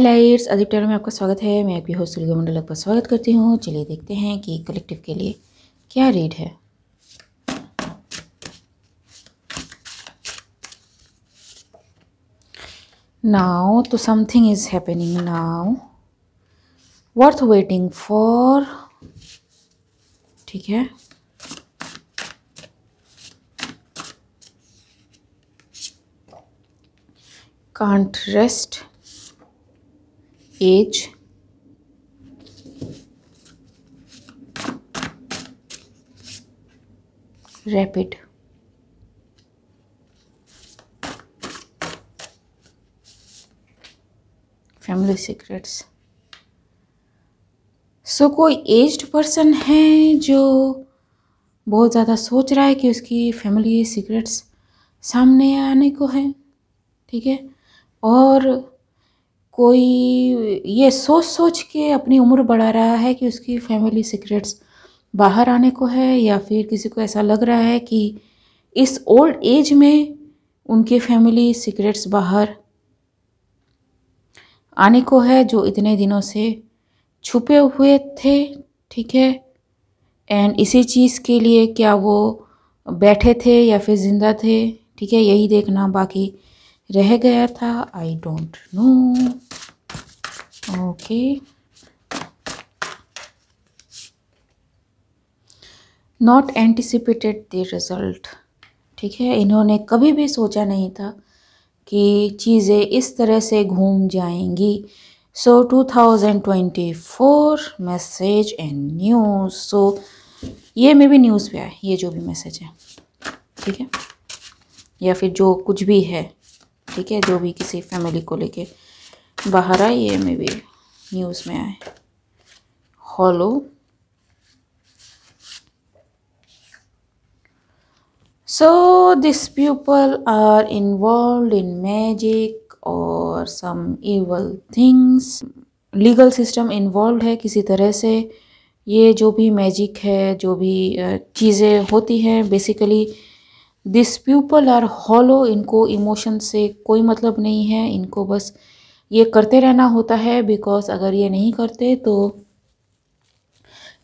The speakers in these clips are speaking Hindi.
लाइट्स अदीप टैरो में आपका स्वागत है। मैं आपकी होस्ट सुलगा मंडल आपका स्वागत करती हूँ। चलिए देखते हैं कि कलेक्टिव के लिए क्या रीड है। नाउ तो something is happening now worth waiting for. ठीक है, can't rest, age, rapid, family secrets. So कोई एज्ड पर्सन है जो बहुत ज़्यादा सोच रहा है कि उसकी फैमिली सीक्रेट्स सामने आने को है। ठीक है, और कोई ये सोच सोच के अपनी उम्र बढ़ा रहा है कि उसकी फैमिली सीक्रेट्स बाहर आने को है, या फिर किसी को ऐसा लग रहा है कि इस ओल्ड एज में उनके फैमिली सीक्रेट्स बाहर आने को है जो इतने दिनों से छुपे हुए थे। ठीक है, एंड इसी चीज़ के लिए क्या वो बैठे थे या फिर जिंदा थे, ठीक है, यही देखना बाकी रह गया था। आई don't no. Okay, not anticipated the result. ठीक है, इन्होंने कभी भी सोचा नहीं था कि चीज़ें इस तरह से घूम जाएंगी। सो 2024 मैसेज एंड न्यूज़। सो ये में भी न्यूज़ पे आए, ये जो भी मैसेज है, ठीक है, या फिर जो कुछ भी है, ठीक है, जो भी किसी फैमिली को लेके बाहर आए, ये में भी न्यूज़ में आए। Hollow, so these people are involved in magic or some evil things. Legal system involve है किसी तरह से। ये जो भी मैजिक है, जो भी चीज़ें होती हैं, basically this people are hollow. इनको इमोशन से कोई मतलब नहीं है, इनको बस ये करते रहना होता है, बिकॉज अगर ये नहीं करते तो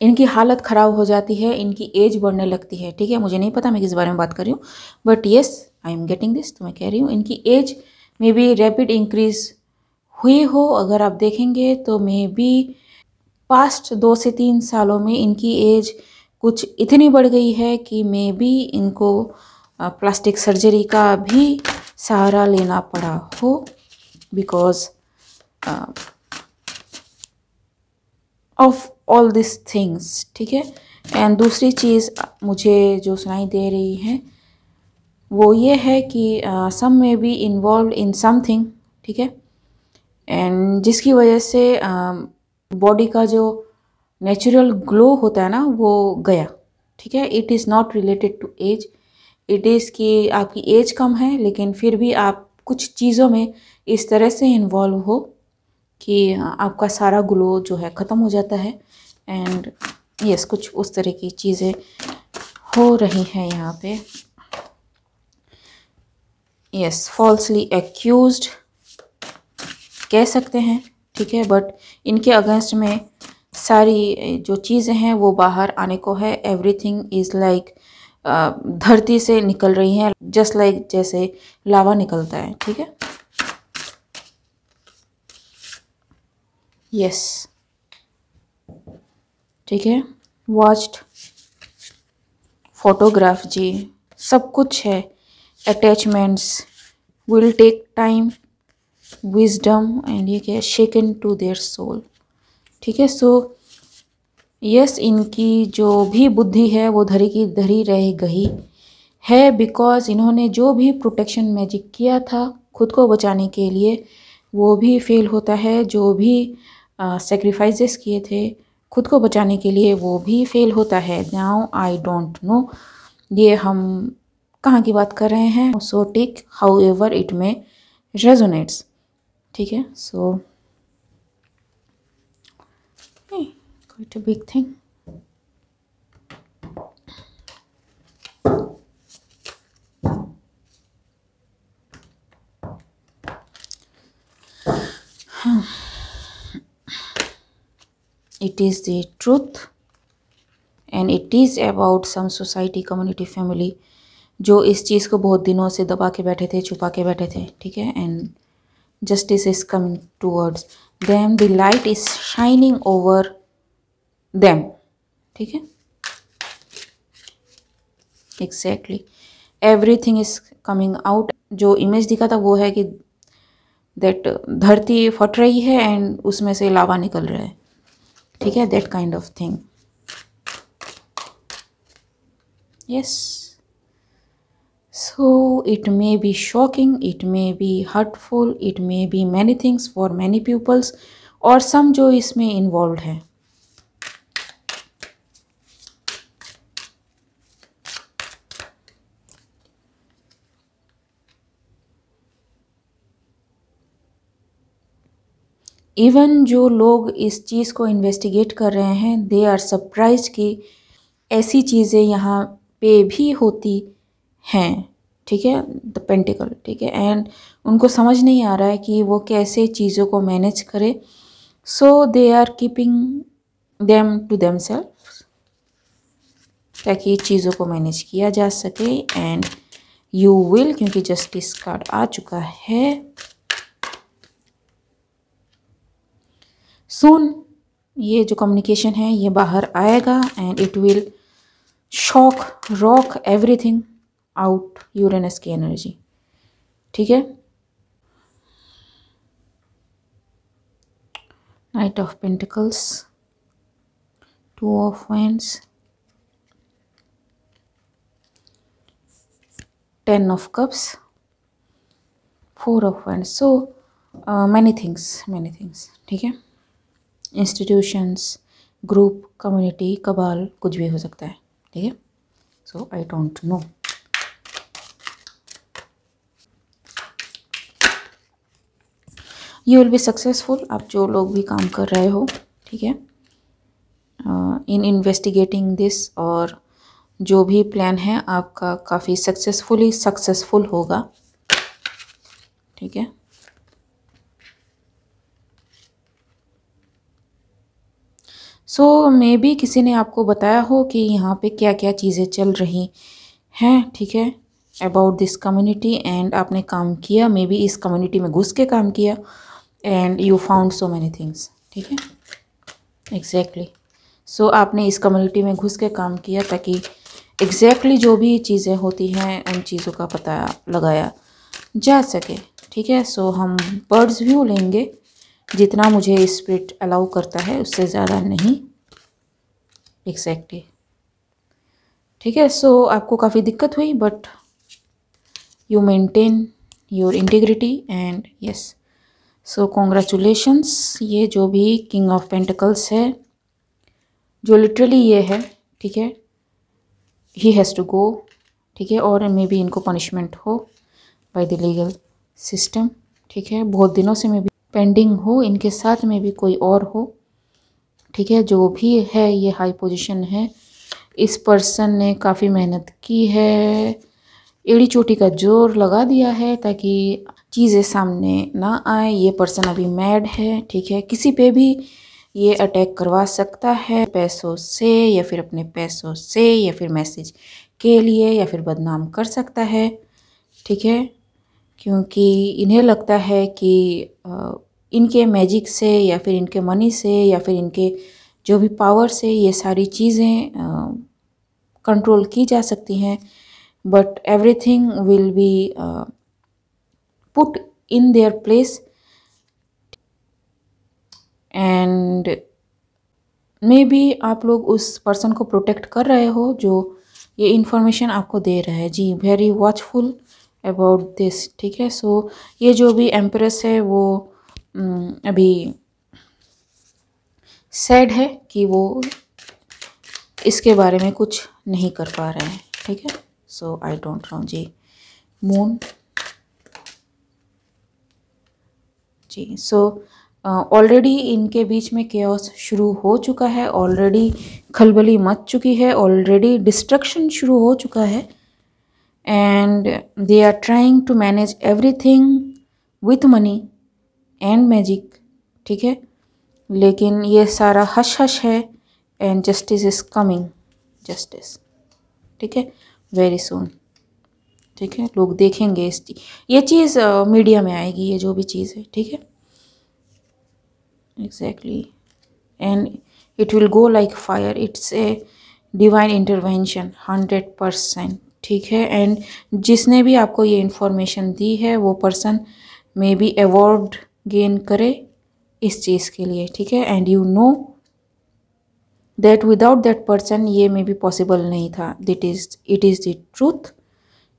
इनकी हालत ख़राब हो जाती है, इनकी एज बढ़ने लगती है। ठीक है, मुझे नहीं पता मैं किस बारे में बात कर रही हूँ, but yes I am getting this. तो मैं कह रही हूँ इनकी एज में भी रैपिड इंक्रीज हुई हो। अगर आप देखेंगे तो मे बी पास्ट 2 से 3 सालों में इनकी एज कुछ इतनी बढ़ गई है कि मे बी इनको प्लास्टिक सर्जरी का भी सहारा लेना पड़ा हो, because of all this things. ठीक है, एंड दूसरी चीज़ मुझे जो सुनाई दे रही है वो ये है कि सम में बी इन्वॉल्व इन समथिंग। ठीक है, एंड जिसकी वजह से बॉडी का जो नेचुरल ग्लो होता है ना, वो गया। ठीक है, it is not related to age. It is कि आपकी एज कम है, लेकिन फिर भी आप कुछ चीज़ों में इस तरह से इन्वॉल्व हो कि आपका सारा ग्लो जो है ख़त्म हो जाता है। एंड यस, कुछ उस तरह की चीज़ें हो रही हैं यहाँ पे। यस, फॉल्सली एक्यूज्ड कह सकते हैं। ठीक है, बट इनके अगेंस्ट में सारी जो चीज़ें हैं वो बाहर आने को है। एवरीथिंग इज़ लाइक धरती से निकल रही हैं, जस्ट लाइक जैसे लावा निकलता है। ठीक है, यस, ठीक है, वॉच्ड, फोटोग्राफ, जी सब कुछ है। Attachments, will take time, wisdom, and ये क्या है, शेकन टू देयर सोल। ठीक है, सो यस, इनकी जो भी बुद्धि है वो धरी की धरी रह गई है, बिकॉज इन्होंने जो भी प्रोटेक्शन मैजिक किया था खुद को बचाने के लिए वो भी फेल होता है। जो भी सेक्रीफाइसेस किए थे खुद को बचाने के लिए वो भी फेल होता है। नाउ आई डोंट नो ये हम कहाँ की बात कर रहे हैं। So take however it में रेजोनेट्स। ठीक है, so quite a big thing. It is the truth and it is about some society, community, family जो इस चीज़ को बहुत दिनों से दबा के बैठे थे, छुपा के बैठे थे, ठीक है। And justice is coming towards them, the light is shining over them, ठीक है। Exactly, everything is coming out. जो इमेज दिखा था वो है कि दैट धरती फट रही है एंड उसमें से लावा निकल रहा है, ठीक है, that kind of thing. Yes, so it may be shocking, it may be hurtful, it may be many things for many pupils और some जो इसमें involved है। इवन जो लोग इस चीज़ को इन्वेस्टिगेट कर रहे हैं, दे आर सरप्राइज कि ऐसी चीज़ें यहाँ पे भी होती हैं, ठीक है, द पेंटिकल, ठीक है। एंड उनको समझ नहीं आ रहा है कि वो कैसे चीज़ों को मैनेज करे, so they are keeping them to themselves ताकि चीज़ों को मैनेज किया जा सके। एंड यू विल, क्योंकि जस्टिस कार्ड आ चुका है, सून ये जो कम्युनिकेशन है ये बाहर आएगा and it will shock, rock everything out Uranus की एनर्जी, ठीक है। Night of pentacles, two of wands, 10 of cups, 4 of wands। So many things, ठीक है। इंस्टीट्यूशंस, ग्रुप, कम्युनिटी, कबाल, कुछ भी हो सकता है, ठीक है। So I don't know. You will be successful, आप जो लोग भी काम कर रहे हो, ठीक है, इन इन्वेस्टिगेटिंग दिस, और जो भी प्लान है आपका काफ़ी सक्सेसफुल होगा, ठीक है। सो मे बी किसी ने आपको बताया हो कि यहाँ पे क्या क्या चीज़ें चल रही हैं, ठीक है, अबाउट दिस कम्युनिटी, एंड आपने काम किया, मे बी इस कम्युनिटी में घुस के काम किया and you found so many things, ठीक है। एग्जैक्टली, सो आपने इस कम्युनिटी में घुस के काम किया ताकि एग्जैक्टली जो भी चीज़ें होती हैं उन चीज़ों का पता लगाया जा सके, ठीक है। सो हम बर्ड्स व्यू लेंगे, जितना मुझे स्पिरिट अलाउ करता है उससे ज़्यादा नहीं, एग्जैक्टली, ठीक है। सो आपको काफ़ी दिक्कत हुई but you maintain your integrity and yes, so congratulations. ये जो भी किंग ऑफ पेंटिकल्स है, जो लिटरली ये है, ठीक है, ही हैज़ टू गो, ठीक है, और मे बी इनको पनिशमेंट हो बाय द लीगल सिस्टम, ठीक है। बहुत दिनों से मे बी पेंडिंग हो, इनके साथ में भी कोई और हो, ठीक है। जो भी है ये हाई पोजीशन है, इस पर्सन ने काफ़ी मेहनत की है, एड़ी चोटी का जोर लगा दिया है ताकि चीज़ें सामने ना आए। ये पर्सन अभी मैड है, ठीक है, किसी पे भी ये अटैक करवा सकता है, पैसों से या फिर अपने पैसों से या फिर मैसेज के लिए, या फिर बदनाम कर सकता है, ठीक है, क्योंकि इन्हें लगता है कि इनके मैजिक से या फिर इनके मनी से या फिर इनके जो भी पावर से ये सारी चीज़ें कंट्रोल की जा सकती हैं, but everything will be put in their place and may be आप लोग उस पर्सन को प्रोटेक्ट कर रहे हो जो ये इन्फॉर्मेशन आपको दे रहा है, जी, वेरी वॉचफुल अबाउट दिस, ठीक है। सो ये जो भी एम्प्रेस है वो अभी सैड है कि वो इसके बारे में कुछ नहीं कर पा रहे हैं, ठीक है। सो आई डोंट नो जी, मून, जी। सो ऑलरेडी इनके बीच में केओस शुरू हो चुका है, ऑलरेडी खलबली मच चुकी है, ऑलरेडी डिस्ट्रक्शन शुरू हो चुका है and they are trying to manage everything with money and magic, ठीक है। लेकिन ये सारा हश हश है and justice is coming, justice, ठीक है, वेरी सून, ठीक है। लोग देखेंगे ये चीज़ मीडिया में आएगी, ये जो भी चीज़ है, ठीक है, exactly, and it will go like fire, it's a divine intervention 100%, ठीक है। एंड जिसने भी आपको ये इंफॉर्मेशन दी है वो person may be award gain करे इस चीज़ के लिए, ठीक है। And you know that without that person ये मे बी पॉसिबल नहीं था, इट इज़ द ट्रूथ,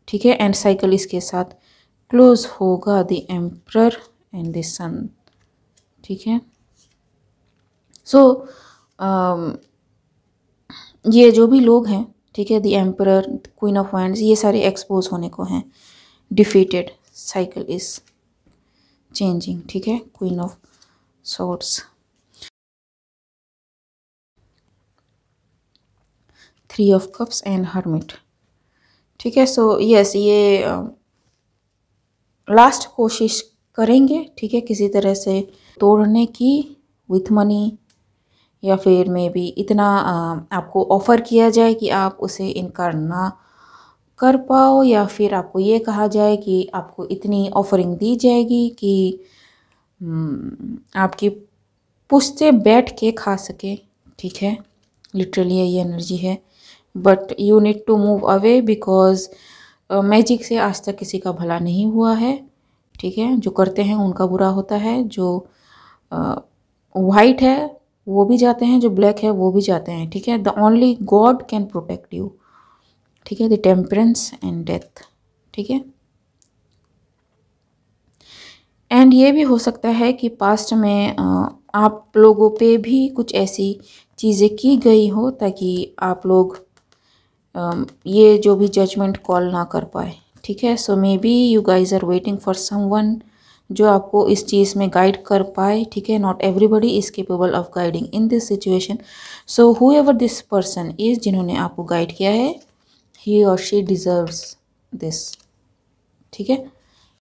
ठीक है। एंड साइकिल इसके साथ क्लोज होगा, द एम्परर एंड द सन, ठीक है। सो ये जो भी लोग हैं, ठीक है, the emperor, queen of wands, ये सारे एक्सपोज होने को हैं, डिफीटेड, साइकिल इज चेंजिंग, ठीक है, queen of swords, 3 of cups and hermit, ठीक है। सो यस, ये लास्ट कोशिश करेंगे, ठीक है, किसी तरह से तोड़ने की विथ मनी, या फिर मे बी इतना आपको ऑफ़र किया जाए कि आप उसे इनकार ना कर पाओ, या फिर आपको ये कहा जाए कि आपको इतनी ऑफरिंग दी जाएगी कि आपकी पुश्ते बैठ के खा सके, ठीक है, लिटरली ये एनर्जी है। But you need to move away because magic से आज तक किसी का भला नहीं हुआ है, ठीक है। जो करते हैं उनका बुरा होता है, जो वाइट है वो भी जाते हैं, जो ब्लैक है वो भी जाते हैं, ठीक है। The only God can protect you, ठीक है, द टेम्परेंस एंड डेथ, ठीक है। एंड ये भी हो सकता है कि पास्ट में आप लोगों पे भी कुछ ऐसी चीज़ें की गई हो ताकि आप लोग ये जो भी जजमेंट कॉल ना कर पाए, ठीक है। So maybe you guys are waiting for someone जो आपको इस चीज़ में गाइड कर पाए, ठीक है। Not everybody is capable of guiding in this situation, so however this person is, जिन्होंने आपको गाइड किया है, ही और शी डिज़र्व्स दिस, ठीक है।